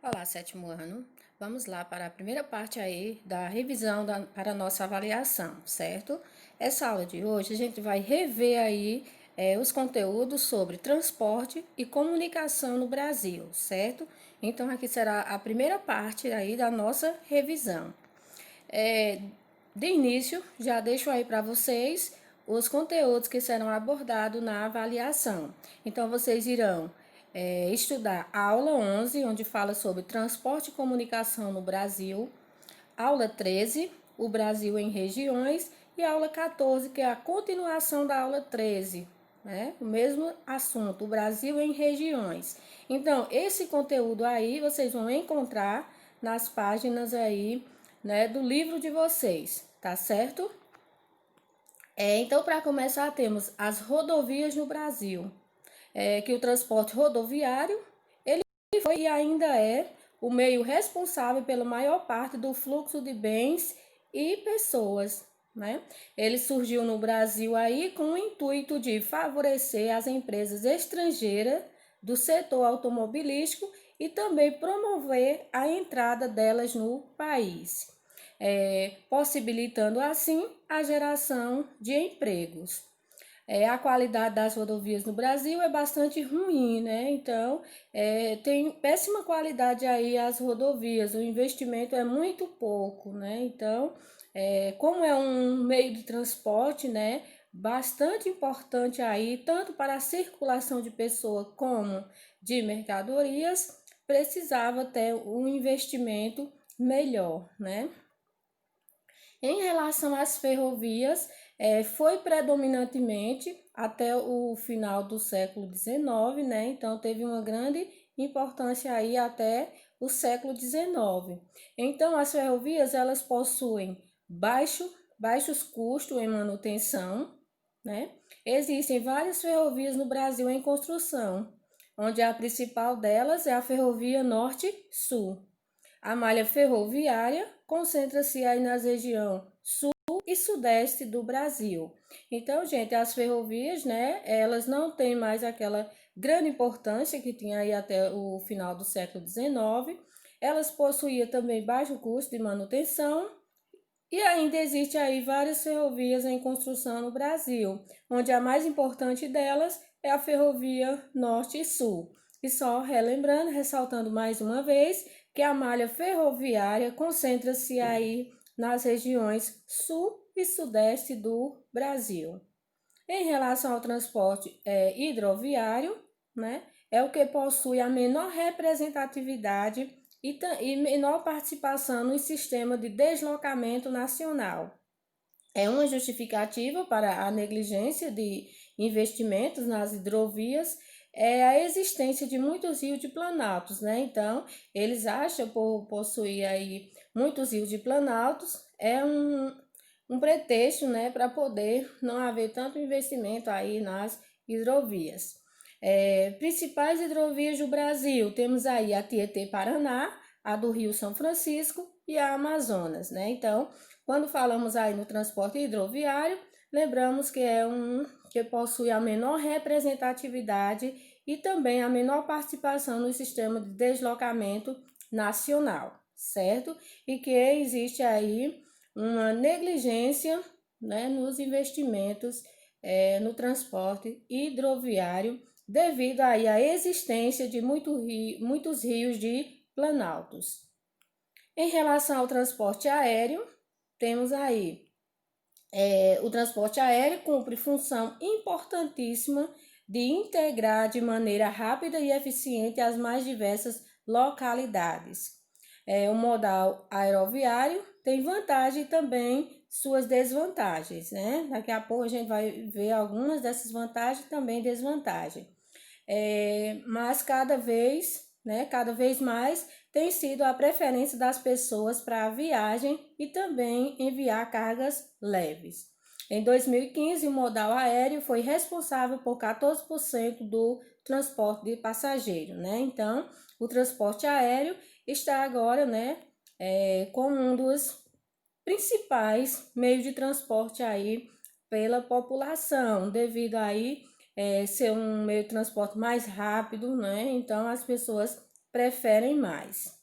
Olá, sétimo ano. Vamos lá para a primeira parte aí da revisão para a nossa avaliação, certo? Essa aula de hoje a gente vai rever aí os conteúdos sobre transporte e comunicação no Brasil, certo? Então aqui será a primeira parte aí da nossa revisão. De início, já deixo aí para vocês os conteúdos que serão abordados na avaliação. Então, vocês irão estudar a aula 11, onde fala sobre transporte e comunicação no Brasil, aula 13, o Brasil em regiões, e a aula 14, que é a continuação da aula 13, né? O mesmo assunto, o Brasil em regiões. Então, esse conteúdo aí vocês vão encontrar nas páginas aí, né, do livro de vocês, tá certo? Então, para começar, temos as rodovias no Brasil, que o transporte rodoviário, ele foi e ainda é o meio responsável pela maior parte do fluxo de bens e pessoas, né? Ele surgiu no Brasil aí com o intuito de favorecer as empresas estrangeiras do setor automobilístico e também promover a entrada delas no país, possibilitando assim a geração de empregos. A qualidade das rodovias no Brasil é bastante ruim, né? Então, tem péssima qualidade aí as rodovias, o investimento é muito pouco, né? Então, como é um meio de transporte, né, bastante importante aí, tanto para a circulação de pessoas como de mercadorias, precisava ter um investimento melhor, né? Em relação às ferrovias, foi predominantemente até o final do século XIX, né? Então teve uma grande importância aí até o século XIX. Então as ferrovias elas possuem baixos custos em manutenção, né? Existem várias ferrovias no Brasil em construção, onde a principal delas é a Ferrovia Norte-Sul. A malha ferroviária concentra-se aí nas regiões sul e sudeste do Brasil. Então, gente, as ferrovias, né, elas não têm mais aquela grande importância que tinha aí até o final do século XIX. Elas possuíam também baixo custo de manutenção e ainda existe aí várias ferrovias em construção no Brasil, onde a mais importante delas é a Ferrovia Norte e Sul. E só relembrando, ressaltando mais uma vez, que a malha ferroviária concentra-se aí nas regiões sul e sudeste do Brasil. Em relação ao transporte hidroviário, né, é o que possui a menor representatividade e menor participação no sistema de deslocamento nacional. É uma justificativa para a negligência de investimentos nas hidrovias a existência de muitos rios de planaltos, né? Então, eles acham por possuir aí muitos rios de planaltos um pretexto, né, para poder não haver tanto investimento aí nas hidrovias. Principais hidrovias do Brasil, temos aí a Tietê-Paraná, a do Rio São Francisco e a Amazonas, né? Então, quando falamos aí no transporte hidroviário, lembramos que é que possui a menor representatividade e também a menor participação no sistema de deslocamento nacional, certo? E que existe aí uma negligência, né, nos investimentos no transporte hidroviário devido aí à existência de muitos rios de planaltos. Em relação ao transporte aéreo, temos aí o transporte aéreo cumpre função importantíssima de integrar de maneira rápida e eficiente as mais diversas localidades. O modal aeroviário tem vantagem e também suas desvantagens, né? Daqui a pouco a gente vai ver algumas dessas vantagens e também desvantagens. Mas cada vez mais tem sido a preferência das pessoas para a viagem e também enviar cargas leves. Em 2015, o modal aéreo foi responsável por 14% do transporte de passageiro, né? Então, o transporte aéreo está agora, né, como um dos principais meios de transporte aí pela população, devido aí ser um meio de transporte mais rápido, né? Então as pessoas preferem mais.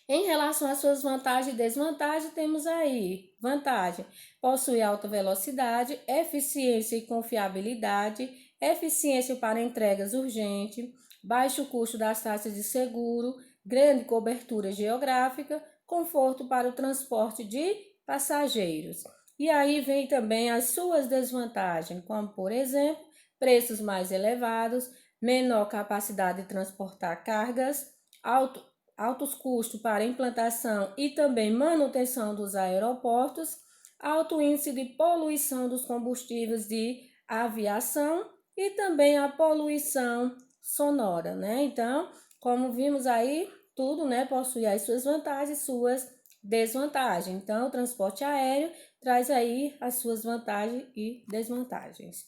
Em relação às suas vantagens e desvantagens, temos aí vantagem: possui alta velocidade, eficiência e confiabilidade, eficiência para entregas urgentes, baixo custo das taxas de seguro, grande cobertura geográfica, conforto para o transporte de passageiros. E aí vem também as suas desvantagens, como por exemplo, preços mais elevados, menor capacidade de transportar cargas, altos custos para implantação e também manutenção dos aeroportos, alto índice de poluição dos combustíveis de aviação e também a poluição sonora, né? Então, como vimos aí, tudo, né, possui as suas vantagens e suas desvantagens. Então, o transporte aéreo traz aí as suas vantagens e desvantagens.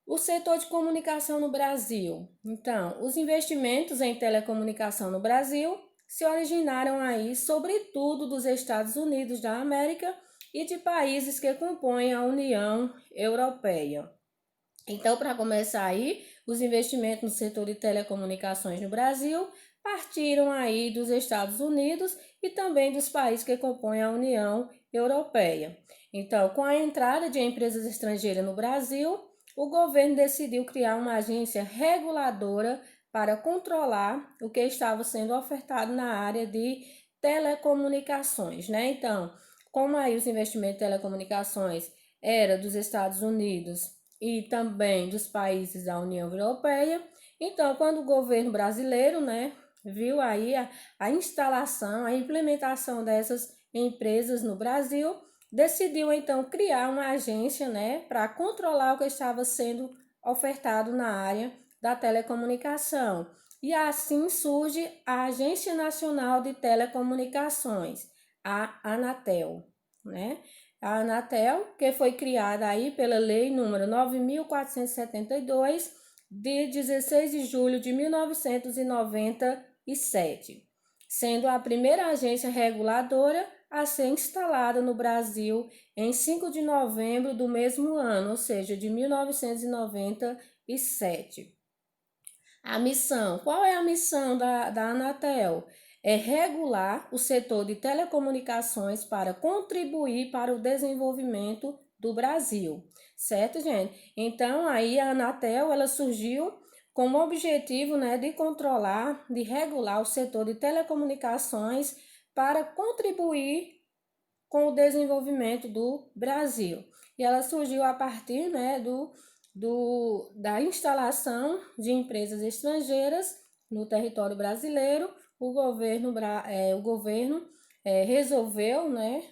O setor de comunicação no Brasil. Então, os investimentos em telecomunicação no Brasil se originaram aí, sobretudo, dos Estados Unidos da América e de países que compõem a União Europeia. Então, para começar aí, os investimentos no setor de telecomunicações no Brasil partiram aí dos Estados Unidos e também dos países que compõem a União Europeia. Então, com a entrada de empresas estrangeiras no Brasil, o governo decidiu criar uma agência reguladora para controlar o que estava sendo ofertado na área de telecomunicações, né? Então, como aí os investimentos em telecomunicações era dos Estados Unidos e também dos países da União Europeia, então, quando o governo brasileiro, né, viu aí a instalação, a implementação dessas empresas no Brasil, decidiu então criar uma agência, né, para controlar o que estava sendo ofertado na área da telecomunicação. E assim surge a Agência Nacional de Telecomunicações, a Anatel, né? A Anatel, que foi criada aí pela Lei número 9.472, de 16 de julho de 1997, sendo a primeira agência reguladora a ser instalada no Brasil em 5 de novembro do mesmo ano, ou seja, de 1997. A missão, qual é a missão da Anatel? É regular o setor de telecomunicações para contribuir para o desenvolvimento do Brasil, certo, gente? Então, aí a Anatel, ela surgiu com o objetivo, né, de controlar, de regular o setor de telecomunicações para contribuir com o desenvolvimento do Brasil. E ela surgiu a partir, né, da instalação de empresas estrangeiras no território brasileiro. O governo resolveu, né,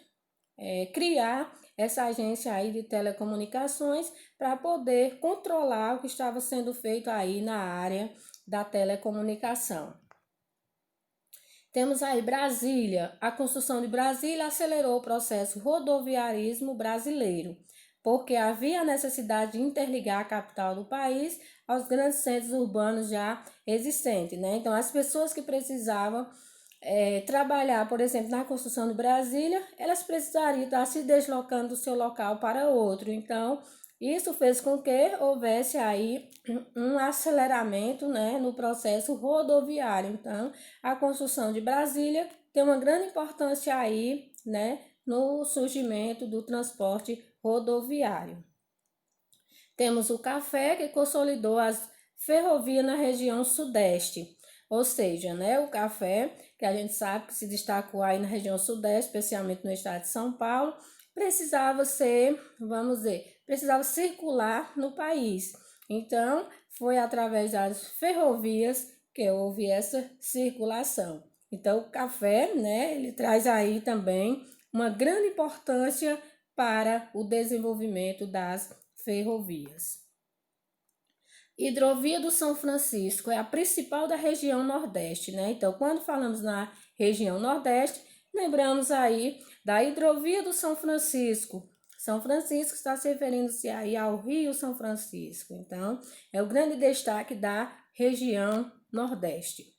criar essa agência aí de telecomunicações para poder controlar o que estava sendo feito aí na área da telecomunicação. Temos aí Brasília. A construção de Brasília acelerou o processo rodoviarismo brasileiro, porque havia necessidade de interligar a capital do país aos grandes centros urbanos já existentes, né? Então, as pessoas que precisavam trabalhar, por exemplo, na construção de Brasília, elas precisariam estar se deslocando do seu local para outro. Então, isso fez com que houvesse aí um aceleramento, né, no processo rodoviário. Então, a construção de Brasília tem uma grande importância aí, né, no surgimento do transporte rodoviário. Temos o café, que consolidou as ferrovias na região sudeste, ou seja, né, o café, que a gente sabe que se destacou aí na região sudeste, especialmente no estado de São Paulo, precisava precisava circular no país. Então, foi através das ferrovias que houve essa circulação. Então, o café, né, ele traz aí também uma grande importância para o desenvolvimento das ferrovias. Hidrovia do São Francisco é a principal da região Nordeste, né? Então, quando falamos na região Nordeste, lembramos aí da Hidrovia do São Francisco. São Francisco está se referindo-se aí ao Rio São Francisco. Então, é o grande destaque da região Nordeste.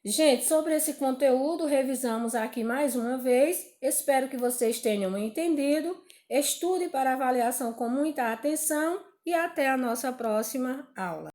Gente, sobre esse conteúdo, revisamos aqui mais uma vez. Espero que vocês tenham entendido. Estude para avaliação com muita atenção e até a nossa próxima aula.